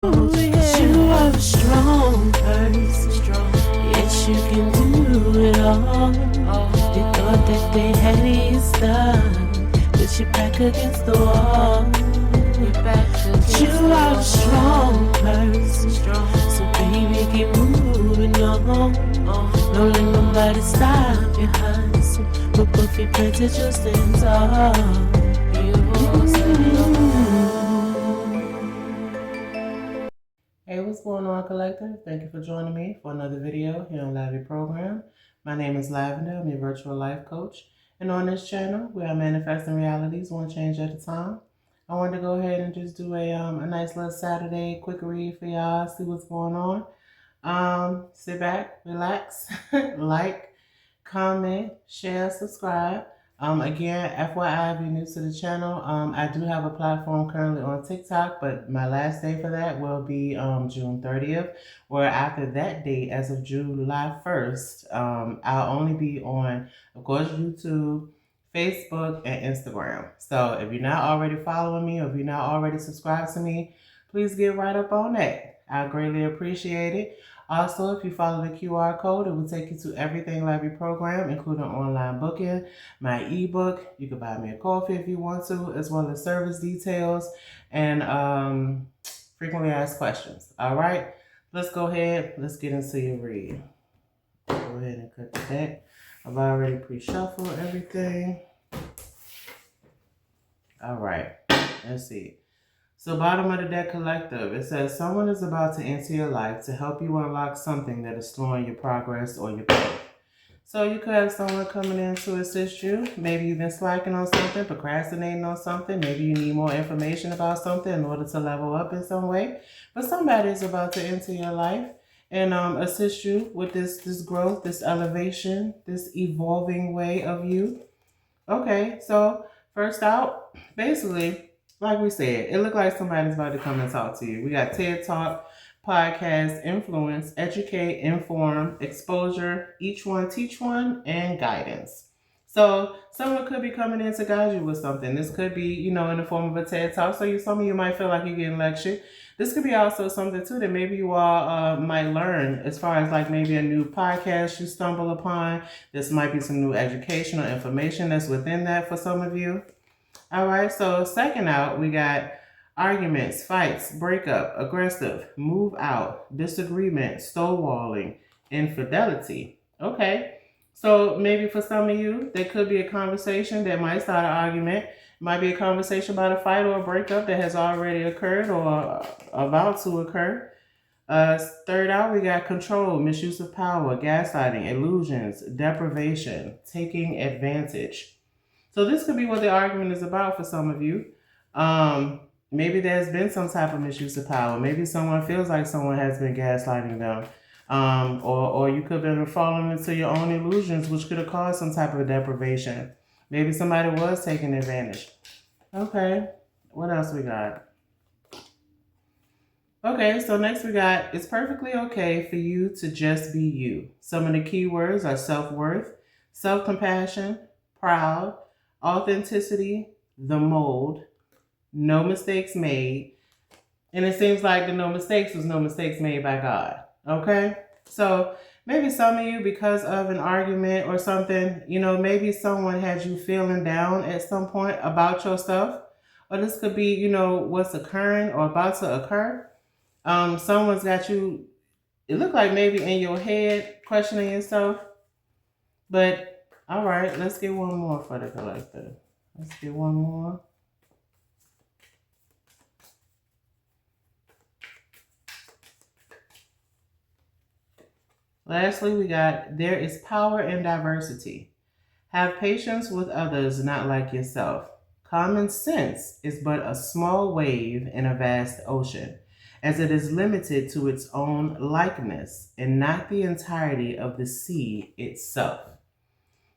You are a strong person. Yes, you can do it all. You thought that they had you stuck, but you're back against the wall. You are a strong person. So baby, keep moving on. Don't let nobody stop your hustle. But both your plans to just stand tall. Hey, what's going on, collective? Thank you for joining me for another video here on LAVIProgram. My name is Lavender. I'm your virtual life coach. And on this channel, we are manifesting realities one change at a time. I wanted to go ahead and just do a nice little Saturday quick read for y'all, see what's going on. Sit back, relax, like, comment, share, subscribe. Again, FYI, if you're new to the channel, I do have a platform currently on TikTok, but my last day for that will be June 30th, where after that date, as of July 1st, I'll only be on, of course, YouTube, Facebook, and Instagram. So if you're not already following me or if you're not already subscribed to me, please get right up on that. I greatly appreciate it. Also, if you follow the QR code, it will take you to everything LAVIProgram, including online booking, my ebook. You can buy me a coffee if you want to, as well as service details and frequently asked questions. All right, let's go ahead. Let's get into your read. Go ahead and cut the deck. I've already pre-shuffled everything. All right, let's see. So bottom of the deck, collective, it says someone is about to enter your life to help you unlock something that is slowing your progress or your growth. So you could have someone coming in to assist you. Maybe you've been slacking on something, procrastinating on something. Maybe you need more information about something in order to level up in some way. But somebody is about to enter your life and assist you with this growth, this elevation, this evolving way of you. Okay, so first out, basically, like we said, it looked like somebody's about to come and talk to you. We got TED Talk, podcast, influence, educate, inform, exposure, each one teach one, and guidance. So someone could be coming in to guide you with something. This could be, in the form of a TED Talk. So some of you might feel like you're getting lectured. This could be also something too that maybe you all might learn as far as like maybe a new podcast you stumble upon. This might be some new educational information that's within that for some of you. All right, so second out, we got arguments, fights, breakup, aggressive, move out, disagreement, stonewalling, infidelity. Okay, so maybe for some of you, there could be a conversation that might start an argument. It might be a conversation about a fight or a breakup that has already occurred or about to occur. Third out, we got control, misuse of power, gaslighting, illusions, deprivation, taking advantage. So this could be what the argument is about for some of you. Maybe there's been some type of misuse of power. Maybe someone feels like someone has been gaslighting them. Or you could have been falling into your own illusions, which could have caused some type of deprivation. Maybe somebody was taking advantage. Okay, what else we got? Okay, so next we got, it's perfectly okay for you to just be you. Some of the key words are self-worth, self-compassion, proud, authenticity, the mold, no mistakes made. And it seems like the no mistakes was no mistakes made by God. Okay? So maybe some of you, because of an argument or something, maybe someone had you feeling down at some point about your stuff. Or this could be, what's occurring or about to occur. Someone's got you, it looked like maybe in your head questioning yourself. But all right, let's get one more for the collector. Let's get one more. Lastly, we got, there is power in diversity. Have patience with others not like yourself. Common sense is but a small wave in a vast ocean, as it is limited to its own likeness and not the entirety of the sea itself.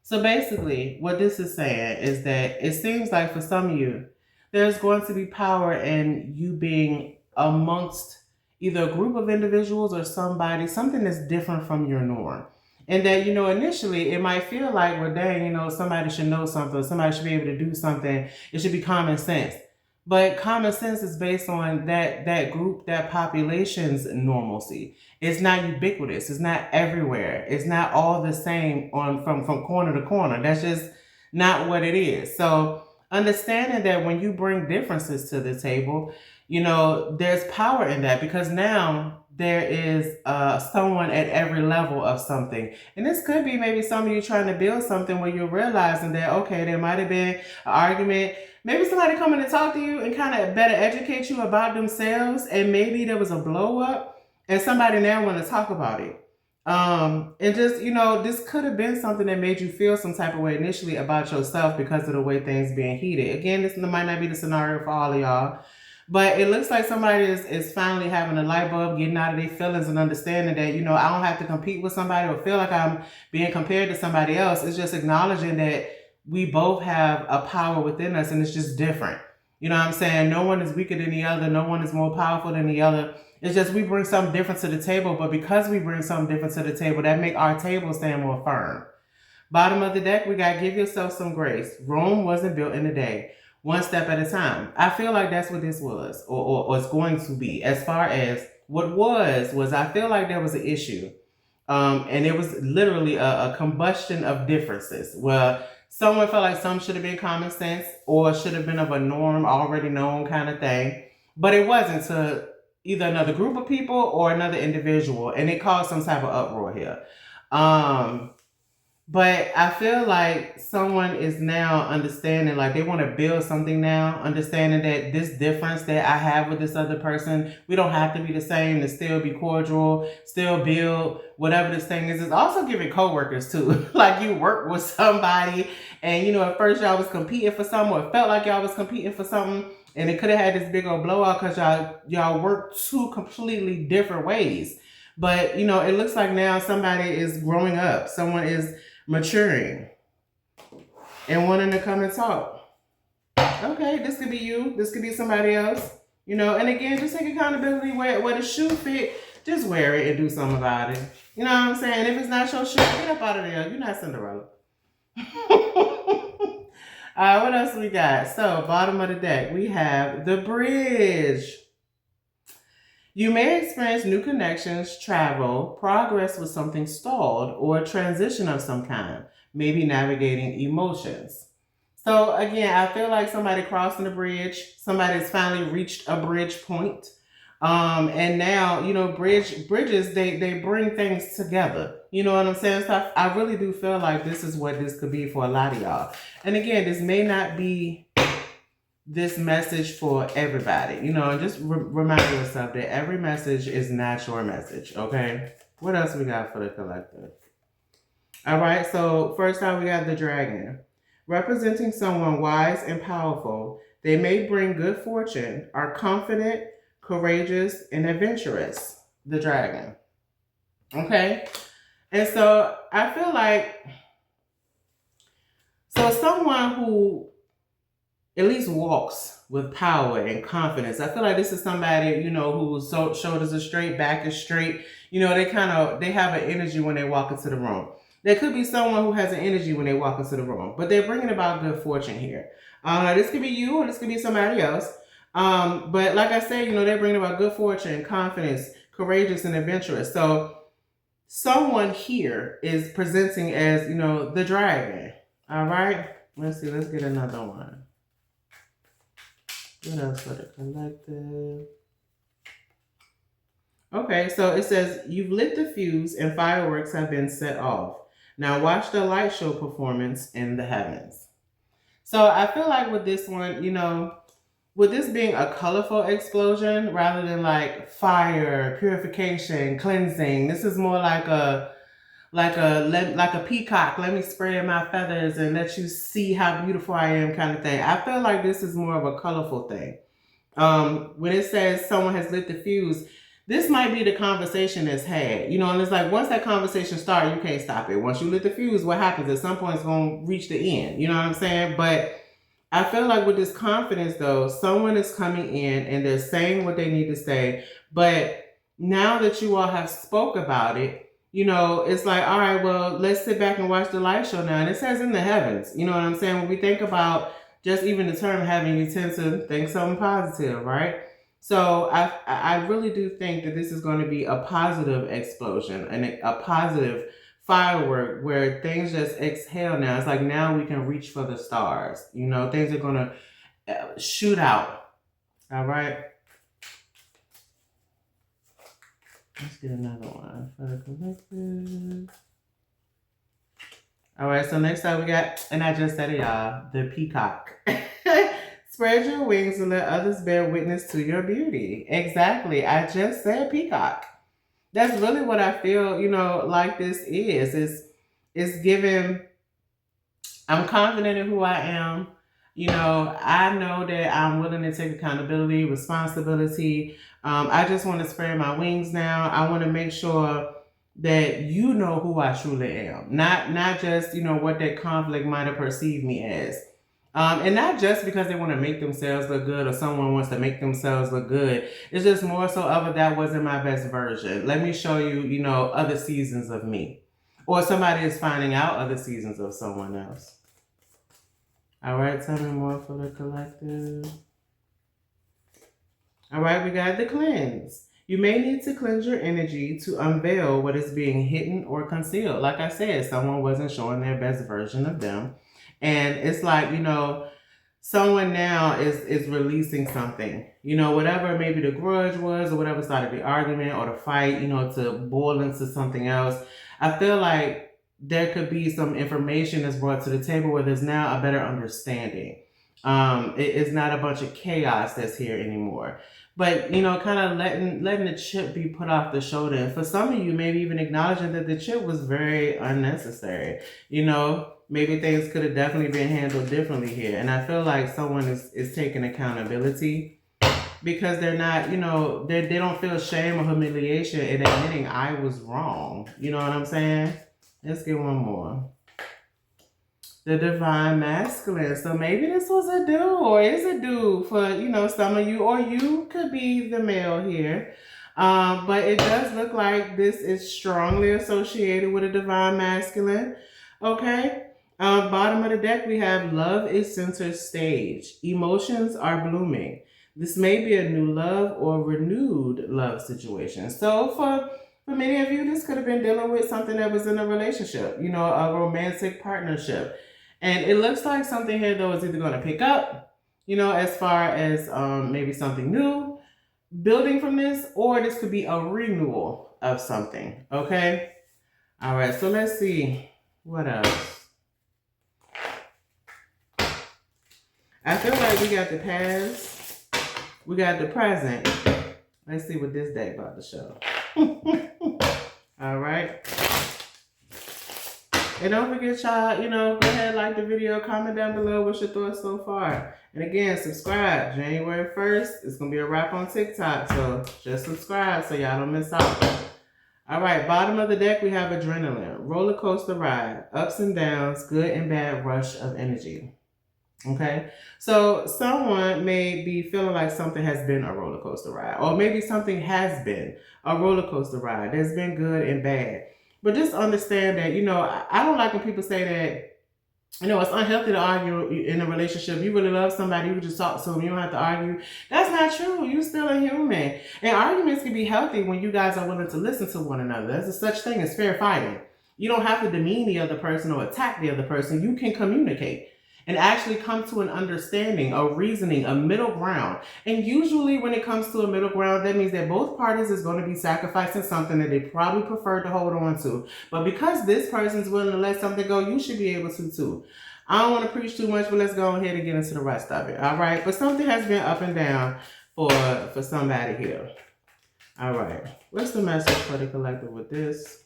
So basically, what this is saying is that it seems like for some of you, there's going to be power in you being amongst either a group of individuals or something that's different from your norm. And that, initially it might feel like, well, dang, somebody should know something, or somebody should be able to do something. It should be common sense. But common sense is based on that group, that population's normalcy. It's not ubiquitous. It's not everywhere. It's not all the same on from corner to corner. That's just not what it is. So understanding that when you bring differences to the table, there's power in that, because now there is someone at every level of something. And this could be maybe some of you trying to build something where you're realizing that, okay, there might have been an argument. Maybe somebody coming to talk to you and kind of better educate you about themselves. And maybe there was a blow up and somebody now want to talk about it. And just, this could have been something that made you feel some type of way initially about yourself because of the way things being heated. Again, this might not be the scenario for all of y'all, but it looks like somebody is finally having a light bulb, getting out of their feelings and understanding that, I don't have to compete with somebody or feel like I'm being compared to somebody else. It's just acknowledging that we both have a power within us and it's just different. You know what I'm saying? No one is weaker than the other. No one is more powerful than the other. It's just we bring something different to the table, but because we bring something different to the table, that make our table stand more firm. Bottom of the deck, we got give yourself some grace. Rome wasn't built in a day. One step at a time. I feel like that's what this was, or it's going to be. As far as what was I feel like there was an issue. And it was literally a combustion of differences. Well, someone felt like some should have been common sense or should have been of a norm, already known kind of thing. But it wasn't to either another group of people or another individual. And it caused some type of uproar here. But I feel like someone is now understanding, like they want to build something now, understanding that this difference that I have with this other person, we don't have to be the same to still be cordial, still build whatever this thing is. It's also giving coworkers too. Like you work with somebody and, at first y'all was competing for something, or it felt like y'all was competing for something, and it could have had this big old blowout because y'all work two completely different ways. But, it looks like now somebody is growing up. Someone is maturing and wanting to come and talk. Okay, this could be you. This could be somebody else. And again, just take accountability where the shoe fit. Just wear it and do something about it. You know what I'm saying? If it's not your shoe, get up out of there. You're not Cinderella. All right, what else we got? So, bottom of the deck, we have the bridge. You may experience new connections, travel, progress with something stalled, or a transition of some kind, maybe navigating emotions. So again, I feel like somebody crossing the bridge, somebody's finally reached a bridge point. And now, bridges, they bring things together. You know what I'm saying? So I really do feel like this is what this could be for a lot of y'all. And again, this may not be this message for everybody, and just remind yourself that every message is not your message. Okay. What else we got for the collective? All right. So first time we got the dragon, representing someone wise and powerful. They may bring good fortune, are confident, courageous, and adventurous. The dragon. Okay. And so I feel like, someone who at least walks with power and confidence. I feel like this is somebody, whose shoulders are straight, back is straight. They have an energy when they walk into the room. There could be someone who has an energy when they walk into the room, but they're bringing about good fortune here. This could be you or this could be somebody else. But like I said, they're bringing about good fortune, confidence, courageous, and adventurous. So someone here is presenting as, the dragon. All right. Let's see. Let's get another one. What else for the collective? Okay, so it says, you've lit the fuse and fireworks have been set off. Now watch the light show performance in the heavens. So I feel like with this one, with this being a colorful explosion rather than like fire, purification, cleansing, this is more like a peacock. Let me spread my feathers and let you see how beautiful I am kind of thing. I feel like this is more of a colorful thing. When it says someone has lit the fuse, this might be the conversation that's had, and it's like once that conversation starts, you can't stop it. Once you lit the fuse, what happens? At some point, it's going to reach the end. You know what I'm saying? But I feel like with this confidence, though, someone is coming in and they're saying what they need to say. But now that you all have spoke about it, it's like, all right, well, let's sit back and watch the light show now. And it says in the heavens, you know what I'm saying? When we think about just even the term having you tend to think something positive, right? So I really do think that this is going to be a positive explosion and a positive firework where things just exhale now. It's like now we can reach for the stars. You know, things are going to shoot out. All right. Let's get another one for the collective. All right, so next up we got, and I just said it, y'all, the peacock. Spread your wings and let others bear witness to your beauty. Exactly. I just said peacock. That's really what I feel, you know, like this is. It's giving, I'm confident in who I am. You know, I know that I'm willing to take accountability, responsibility. I just want to spread my wings now. I want to make sure that you know who I truly am. Not just, you know, what that conflict might have perceived me as. And not just because they want to make themselves look good or someone wants to make themselves look good. It's just more so of that wasn't my best version. Let me show you, you know, other seasons of me. Or somebody is finding out other seasons of someone else. All right, tell me more for the collective. All right, we got the cleanse. You may need to cleanse your energy to unveil what is being hidden or concealed. Like I said, someone wasn't showing their best version of them. And it's like, you know, someone now is releasing something. You know, whatever maybe the grudge was or whatever started the argument or the fight, you know, to boil into something else. I feel like there could be some information that's brought to the table where there's now a better understanding. It's not a bunch of chaos that's here anymore. But, you know, kind of letting the chip be put off the shoulder. And for some of you, maybe even acknowledging that the chip was very unnecessary. You know, maybe things could have definitely been handled differently here. And I feel like someone is taking accountability because they're not, you know, they don't feel shame or humiliation in admitting I was wrong. You know what I'm saying? Let's get one more. The divine masculine. So maybe this was a dude or is a dude for, you know, some of you, or you could be the male here. But it does look like this is strongly associated with a divine masculine. Okay. Bottom of the deck, we have love is center stage. Emotions are blooming. This may be a new love or renewed love situation. So for many of you, this could have been dealing with something that was in a relationship, you know, a romantic partnership. And it looks like something here, though, is either going to pick up, you know, as far as maybe something new, building from this, or this could be a renewal of something, okay? All right, so let's see. What else? I feel like we got the past, we got the present. Let's see what this deck about to show. All right. And don't forget, y'all, you know, go ahead, like the video, comment down below what's your thoughts so far. And again, subscribe. January 1st, it's going to be a wrap on TikTok. So just subscribe so y'all don't miss out. All right, bottom of the deck, we have adrenaline. Roller coaster ride. Ups and downs, good and bad rush of energy. Okay, so someone may be feeling like something has been a roller coaster ride. Or maybe something has been a roller coaster ride. There's been good and bad. But just understand that, you know, I don't like when people say that, you know, it's unhealthy to argue in a relationship. You really love somebody, you can just talk to them, you don't have to argue. That's not true. You're still a human. And arguments can be healthy when you guys are willing to listen to one another. There's a such thing as fair fighting. You don't have to demean the other person or attack the other person. You can communicate and actually come to an understanding, a reasoning, a middle ground. And usually when it comes to a middle ground, that means that both parties is going to be sacrificing something that they probably prefer to hold on to. But because this person's willing to let something go, you should be able to too. I don't want to preach too much, but let's go ahead and get into the rest of it. All right. But something has been up and down for somebody here. All right. What's the message for the collective with this?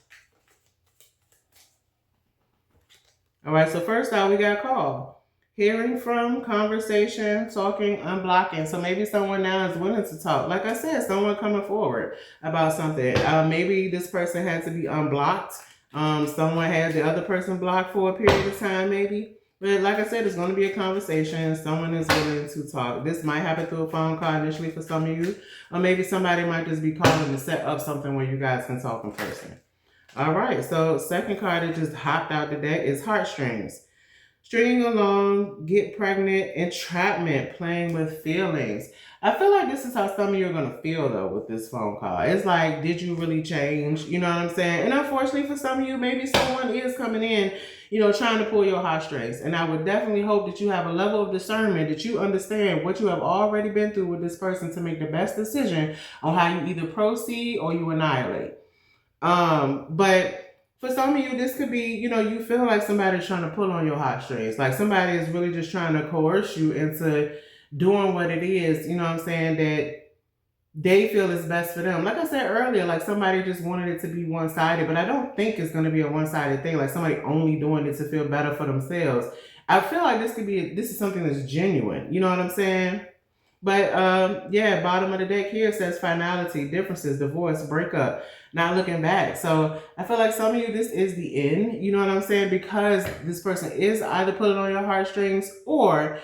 All right. So first out, we got call. Hearing from, conversation, talking, unblocking. So maybe someone now is willing to talk. Like I said, someone coming forward about something. Maybe this person had to be unblocked. Someone had the other person blocked for a period of time, maybe. But like I said, it's going to be a conversation. Someone is willing to talk. This might happen through a phone call initially for some of you. Or maybe somebody might just be calling to set up something where you guys can talk in person. All right. So second card that just hopped out the deck is heartstrings. Stringing along, get pregnant, entrapment, playing with feelings. I feel like this is how some of you are going to feel, though, with this phone call. It's like, did you really change? You know what I'm saying? And unfortunately for some of you, maybe someone is coming in, trying to pull your heartstrings. And I would definitely hope that you have a level of discernment, that you understand what you have already been through with this person to make the best decision on how you either proceed or you annihilate. But for some of you, this could be, you feel like somebody's trying to pull on your heartstrings. Like somebody is really just trying to coerce you into doing what it is, that they feel is best for them. Like I said earlier, like somebody just wanted it to be one-sided, but I don't think it's going to be a one-sided thing. Like somebody only doing it to feel better for themselves. I feel like this is something that's genuine. You know what I'm saying? But bottom of the deck here says finality, differences, divorce, breakup, not looking back. So I feel like some of you, this is the end. You know what I'm saying? Because this person is either pulling on your heartstrings or,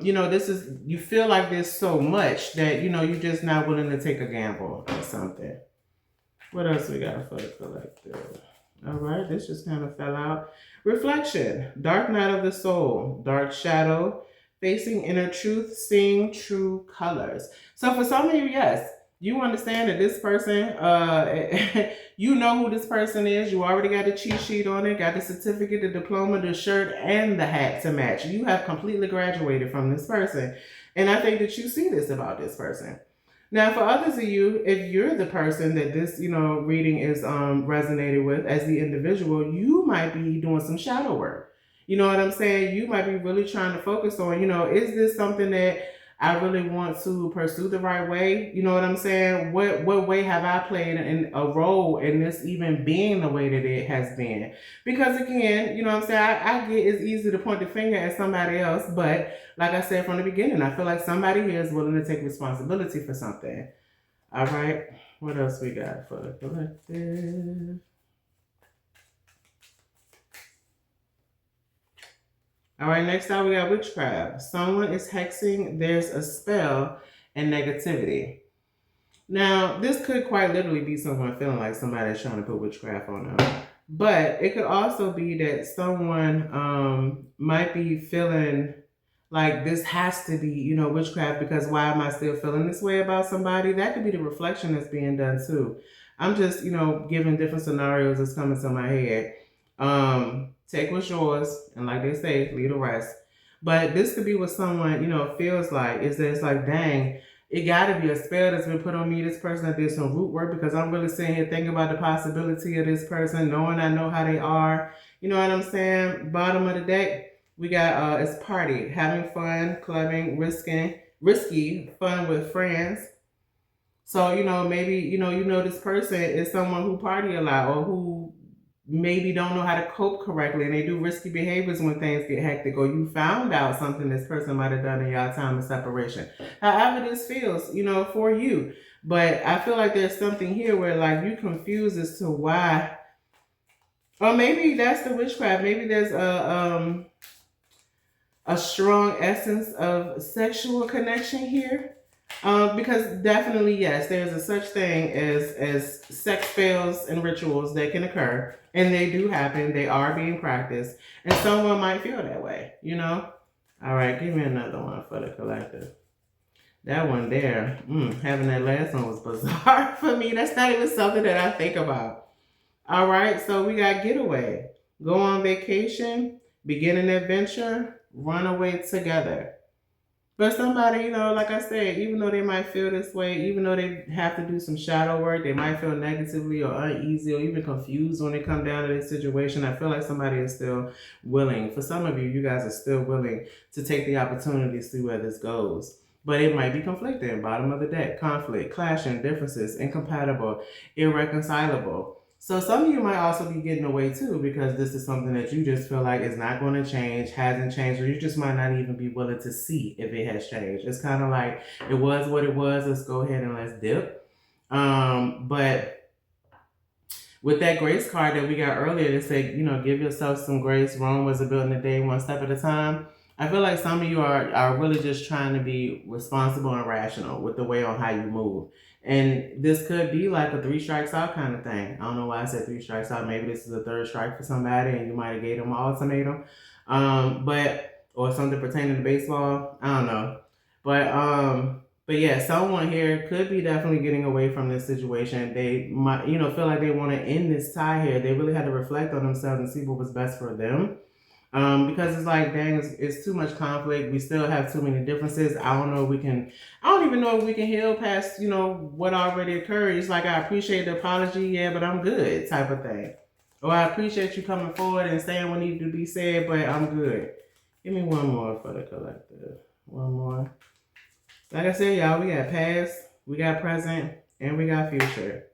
you feel like there's so much that, you're just not willing to take a gamble or something. What else we got for the collective? All right, this just kind of fell out. Reflection, dark night of the soul, dark shadow, facing inner truth, seeing true colors. So for some of you, yes, you understand that this person, you know who this person is. You already got the cheat sheet on it, got the certificate, the diploma, the shirt, and the hat to match. You have completely graduated from this person. And I think that you see this about this person. Now, for others of you, if you're the person that this, reading is resonated with as the individual, you might be doing some shadow work. You know what I'm saying? You might be really trying to focus on, is this something that I really want to pursue the right way? You know what I'm saying? What way have I played in a role in this even being the way that it has been? Because again, you know what I'm saying? I get it's easy to point the finger at somebody else, but like I said from the beginning, I feel like somebody here is willing to take responsibility for something. All right. What else we got for the collective? All right, next out we got witchcraft. Someone is hexing, there's a spell, and negativity. Now, this could quite literally be someone feeling like somebody's trying to put witchcraft on them. But it could also be that someone might be feeling like this has to be, witchcraft, because why am I still feeling this way about somebody? That could be the reflection that's being done too. I'm just, giving different scenarios that's coming to my head. Take what's yours, and like they say, leave the rest. But this could be what someone, feels like, is that it's like, dang, it got to be a spell that's been put on me, this person that did some root work, because I'm really sitting here thinking about the possibility of this person, knowing I know how they are. You know what I'm saying? Bottom of the deck, we got it's party, having fun, clubbing, risky fun with friends. So, maybe, this person is someone who party a lot or who maybe don't know how to cope correctly, and they do risky behaviors when things get hectic, or you found out something this person might have done in your time of separation. However this feels, for you. But I feel like there's something here where like you confused as to why, or maybe that's the witchcraft. Maybe there's a strong essence of sexual connection here. Because definitely, yes, there's a such thing as sex spells and rituals that can occur, and they do happen. They are being practiced, and someone might feel that way, All right, give me another one for the collective. That one there, having that last one was bizarre for me. That's not even something that I think about. All right, so we got getaway, go on vacation, begin an adventure, run away together. But somebody, like I said, even though they might feel this way, even though they have to do some shadow work, they might feel negatively or uneasy or even confused when it comes down to this situation. I feel like somebody is still willing. For some of you, you guys are still willing to take the opportunity to see where this goes. But it might be conflicting. Bottom of the deck, conflict, clashing, differences, incompatible, irreconcilable. So some of you might also be getting away too, because this is something that you just feel like is not going to change, hasn't changed, or you just might not even be willing to see if it has changed. It's kind of like, it was what it was, let's go ahead and let's dip. But with that grace card that we got earlier that said, give yourself some grace, Rome was built in a day, one step at a time. I feel like some of you are really just trying to be responsible and rational with the way on how you move. And this could be like a 3 strikes out kind of thing. I don't know why I said 3 strikes out. Maybe this is a 3rd strike for somebody and you might have gave them an ultimatum. or something pertaining to baseball. I don't know. But yeah, someone here could be definitely getting away from this situation. They might, feel like they want to end this tie here. They really had to reflect on themselves and see what was best for them. Because it's like, dang, it's too much conflict. We still have too many differences. I don't even know if we can heal past, what already occurred. It's like, I appreciate the apology, yeah, but I'm good type of thing. Or I appreciate you coming forward and saying what needed to be said, but I'm good. Give me one more for the collective. One more. Like I said, y'all, we got past, we got present, and we got future.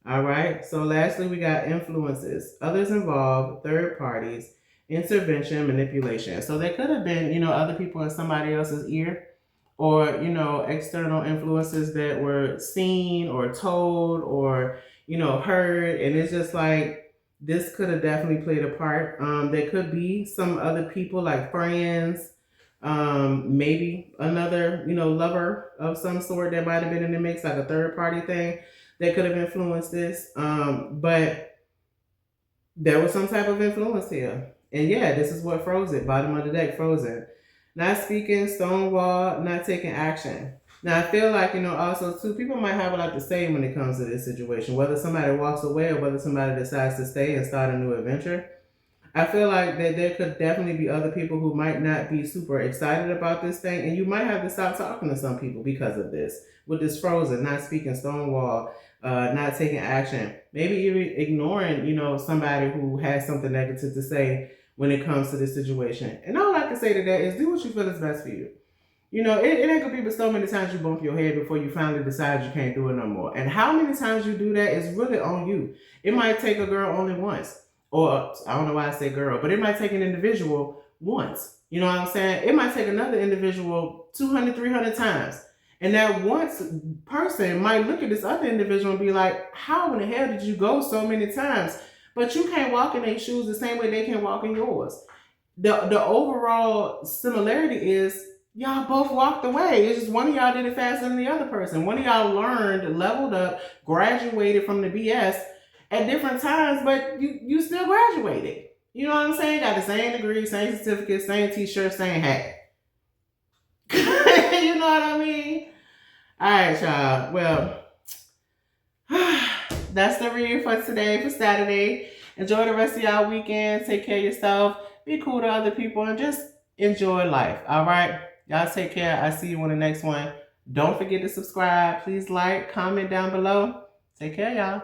All right. So lastly, we got influences, others involved, third parties, intervention, manipulation. So there could have been, other people in somebody else's ear, or, external influences that were seen or told or, heard. And it's just like, this could have definitely played a part. There could be some other people like friends, maybe another, lover of some sort that might have been in the mix, like a third party thing that could have influenced this. But there was some type of influence here. And yeah, this is what froze it. Bottom of the deck, frozen. Not speaking, stonewall, not taking action. Now, I feel like, also, too, people might have a lot to say when it comes to this situation, whether somebody walks away or whether somebody decides to stay and start a new adventure. I feel like that there could definitely be other people who might not be super excited about this thing, and you might have to stop talking to some people because of this. With this frozen, not speaking, stonewall, not taking action, maybe even ignoring, somebody who has something negative to say when it comes to this situation. And all I can say to that is do what you feel is best for you. It ain't gonna be but so many times you bump your head before you finally decide you can't do it no more. And how many times you do that is really on you. It might take a girl only once. Or I don't know why I say girl, but it might take an individual once. You know what I'm saying? It might take another individual 200, 300 times. And that once person might look at this other individual and be like, how in the hell did you go so many times? But you can't walk in their shoes the same way they can walk in yours. The overall similarity is y'all both walked away. It's just one of y'all did it faster than the other person. One of y'all learned, leveled up, graduated from the BS at different times, but you still graduated. You know what I'm saying? Got the same degree, same certificate, same t-shirt, same hat. You know what I mean? All right, y'all. Well, that's the reading for today, for Saturday. Enjoy the rest of y'all weekend. Take care of yourself. Be cool to other people and just enjoy life. All right? Y'all take care. I'll see you on the next one. Don't forget to subscribe. Please like, comment down below. Take care, y'all.